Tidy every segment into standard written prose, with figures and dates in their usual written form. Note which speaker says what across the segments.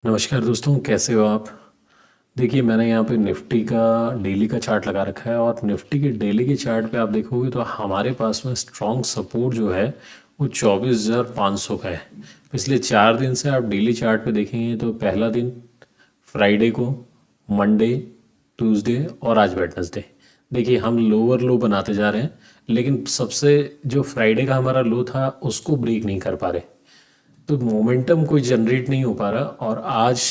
Speaker 1: नमस्कार दोस्तों, कैसे हो आप। देखिए, मैंने यहाँ पे निफ्टी का डेली का चार्ट लगा रखा है और निफ्टी के डेली के चार्ट पे आप देखोगे तो हमारे पास में स्ट्रॉन्ग सपोर्ट जो है वो 24,500 का है। पिछले 4 दिन से आप डेली चार्ट पे देखेंगे तो पहला दिन फ्राइडे को, मंडे, ट्यूसडे और आज वेडनेसडे। देखिए, हम लोअर लो बनाते जा रहे हैं, लेकिन सबसे जो फ्राइडे का हमारा लो था उसको ब्रेक नहीं कर पा रहे। तो मोमेंटम कोई जनरेट नहीं हो पा रहा। और आज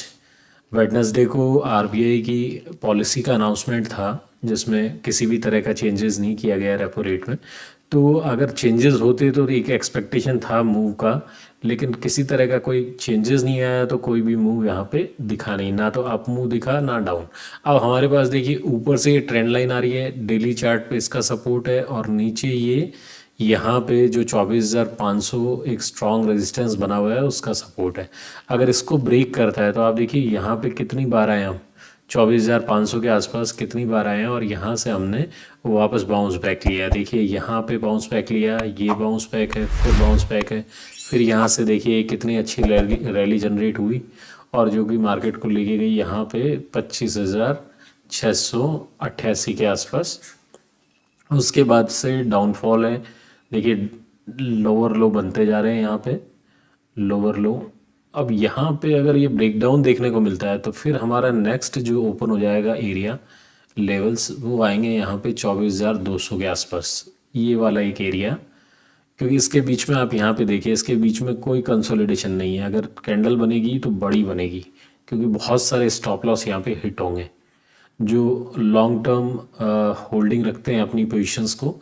Speaker 1: वेडनेसडे को आरबीआई की पॉलिसी का अनाउंसमेंट था, जिसमें किसी भी तरह का चेंजेस नहीं किया गया रेपो रेट में। तो अगर चेंजेस होते तो एक एक्सपेक्टेशन था मूव का, लेकिन किसी तरह का कोई चेंजेस नहीं आया, तो कोई भी मूव यहाँ पे दिखा नहीं, ना तो अप मूव दिखा ना डाउन। अब हमारे पास देखिए, ऊपर से ये ट्रेंड लाइन आ रही है, डेली चार्ट पे इसका सपोर्ट है, और नीचे ये यहाँ पे जो 24,500 एक स्ट्रॉन्ग रेजिस्टेंस बना हुआ है उसका सपोर्ट है। अगर इसको ब्रेक करता है तो आप देखिए यहाँ पे कितनी बार आए हम, 24,500 के आसपास कितनी बार आए हैं, और यहाँ से हमने वापस बाउंस बैक लिया है। देखिए, यहाँ पे बाउंस बैक लिया, ये बाउंस बैक है, फिर बाउंस बैक है, फिर यहाँ से देखिए कितनी अच्छी रैली जनरेट हुई, और जो कि मार्केट को लेके गई यहाँ पे 25,688 के आसपास। उसके बाद से डाउनफॉल है। देखिए, लोअर लो बनते जा रहे हैं यहाँ पे, लोअर लो। अब यहाँ पे अगर ये ब्रेकडाउन देखने को मिलता है तो फिर हमारा नेक्स्ट जो ओपन हो जाएगा एरिया लेवल्स, वो आएंगे यहाँ पे 24,200 के आसपास, ये वाला एक एरिया। क्योंकि इसके बीच में आप यहाँ पे देखिए, इसके बीच में कोई कंसोलिडेशन नहीं है। अगर कैंडल बनेगी तो बड़ी बनेगी, क्योंकि बहुत सारे स्टॉप लॉस यहाँ पे हिट होंगे। जो लॉन्ग टर्म होल्डिंग रखते हैं अपनी पोजीशंस को,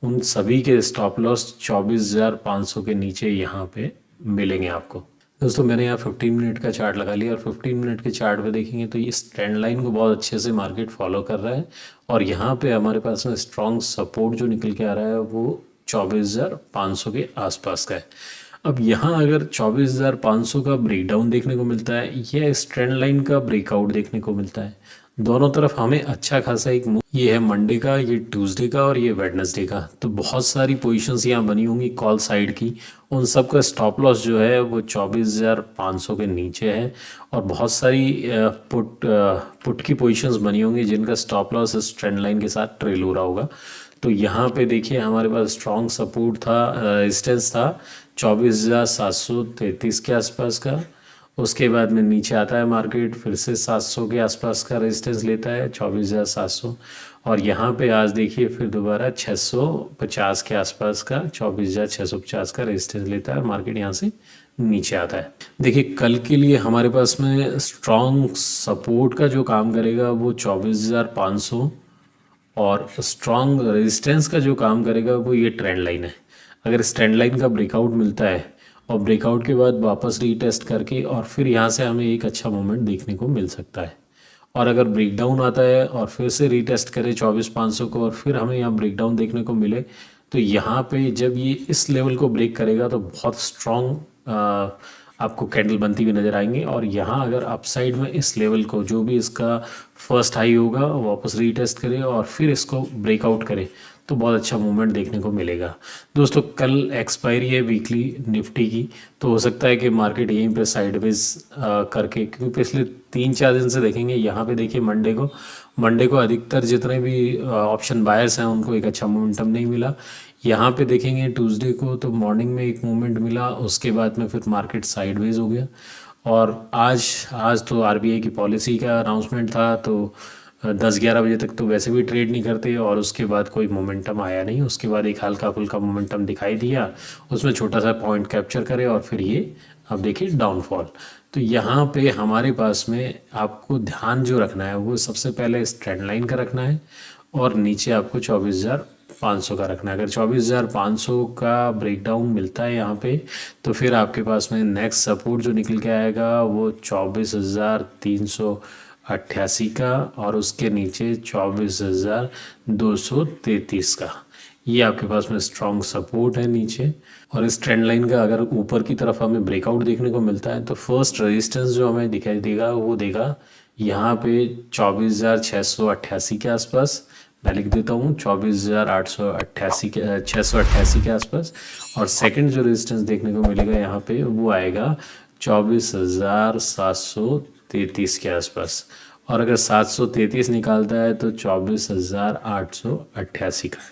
Speaker 1: उन सभी के स्टॉप लॉस 24,500 के नीचे यहाँ पे मिलेंगे आपको। दोस्तों, मैंने यहाँ 15 मिनट का चार्ट लगा लिया, और 15 मिनट के चार्ट पे देखेंगे तो ये ट्रेंड लाइन को बहुत अच्छे से मार्केट फॉलो कर रहा है, और यहाँ पे हमारे पास में स्ट्रॉन्ग सपोर्ट जो निकल के आ रहा है वो 24,500 के आसपास का है। अब यहाँ अगर 24,500 का ब्रेकडाउन देखने को मिलता है या इस ट्रेंड लाइन का ब्रेकआउट देखने को मिलता है, दोनों तरफ हमें अच्छा खासा एक मूव, ये है मंडे का, ये ट्यूसडे का और ये वेडनेसडे का। तो बहुत सारी पोजीशंस यहाँ बनी होंगी कॉल साइड की, उन सब का स्टॉप लॉस जो है वो 24,500 के नीचे है। और बहुत सारी पुट की पोजीशंस बनी होंगी जिनका स्टॉप लॉस इस ट्रेंड लाइन के साथ ट्रेल हो रहा होगा। तो यहाँ पे देखिए, हमारे पास स्ट्रॉन्ग सपोर्ट था, रेजिस्टेंस था 24,733 के आसपास का। उसके बाद में नीचे आता है मार्केट, फिर से 700 के आसपास का रेजिस्टेंस लेता है, 24,700। और यहाँ पे आज देखिए फिर दोबारा 650 के आसपास का, 24,650 का रेजिस्टेंस लेता है, और मार्केट यहाँ से नीचे आता है। देखिए, कल के लिए हमारे पास में स्ट्रॉन्ग सपोर्ट का जो काम करेगा वो 24,500, और स्ट्रॉन्ग रेजिस्टेंस का जो काम करेगा वो ये ट्रेंड लाइन है। अगर इस ट्रेंड लाइन का ब्रेकआउट मिलता है और ब्रेकआउट के बाद वापस रीटेस्ट करके, और फिर यहाँ से हमें एक अच्छा मोमेंट देखने को मिल सकता है। और अगर ब्रेकडाउन आता है और फिर से रीटेस्ट करे 24,500 को, और फिर हमें यहाँ ब्रेकडाउन देखने को मिले, तो यहाँ पे जब ये इस लेवल को ब्रेक करेगा तो बहुत स्ट्रॉन्ग आपको कैंडल बनती हुई नज़र आएंगी। और यहाँ अगर अपसाइड में इस लेवल को, जो भी इसका फर्स्ट हाई होगा, वापस रीटेस्ट करे और फिर इसको ब्रेकआउट करे, तो बहुत अच्छा मूवमेंट देखने को मिलेगा। दोस्तों, कल एक्सपायरी है वीकली निफ्टी की, तो हो सकता है कि मार्केट यहीं पे साइडवेज करके, क्योंकि पिछले 3-4 दिन से देखेंगे, यहाँ पे देखिए मंडे को अधिकतर जितने भी ऑप्शन बायर्स हैं उनको एक अच्छा मोमेंटम नहीं मिला। यहाँ पे देखेंगे ट्यूसडे को तो मॉर्निंग में एक मूवमेंट मिला, उसके बाद में फिर मार्केट साइडवेज हो गया। और आज तो आरबीआई की पॉलिसी का अनाउंसमेंट था, तो 10-11 बजे तक तो वैसे भी ट्रेड नहीं करते, और उसके बाद कोई मोमेंटम आया नहीं। उसके बाद एक हल्का फुल्का मोमेंटम दिखाई दिया, उसमें छोटा सा पॉइंट कैप्चर करे, और फिर ये अब देखिए डाउनफॉल। तो यहाँ पे हमारे पास में आपको ध्यान जो रखना है वो सबसे पहले इस ट्रेंड लाइन का रखना है, और नीचे आपको 24,500 का रखना है। अगर 24,500 का ब्रेकडाउन मिलता है यहाँ पे, तो फिर आपके पास में नेक्स्ट सपोर्ट जो निकल के आएगा वो 24,388 का, और उसके नीचे 24,233 का। ये आपके पास में स्ट्रॉन्ग सपोर्ट है नीचे। और इस ट्रेंड लाइन का अगर ऊपर की तरफ हमें ब्रेकआउट देखने को मिलता है, तो फर्स्ट रेजिस्टेंस जो हमें दिखाई देगा वो देगा यहाँ पे 24,688 के आसपास। मैं लिख देता हूँ 24,888 के 688 के आसपास। और सेकंड जो रेजिस्टेंस देखने को मिलेगा यहाँ पे वो आएगा 24,733 के आसपास। और अगर 733 निकालता है तो 24,888 का आएगा।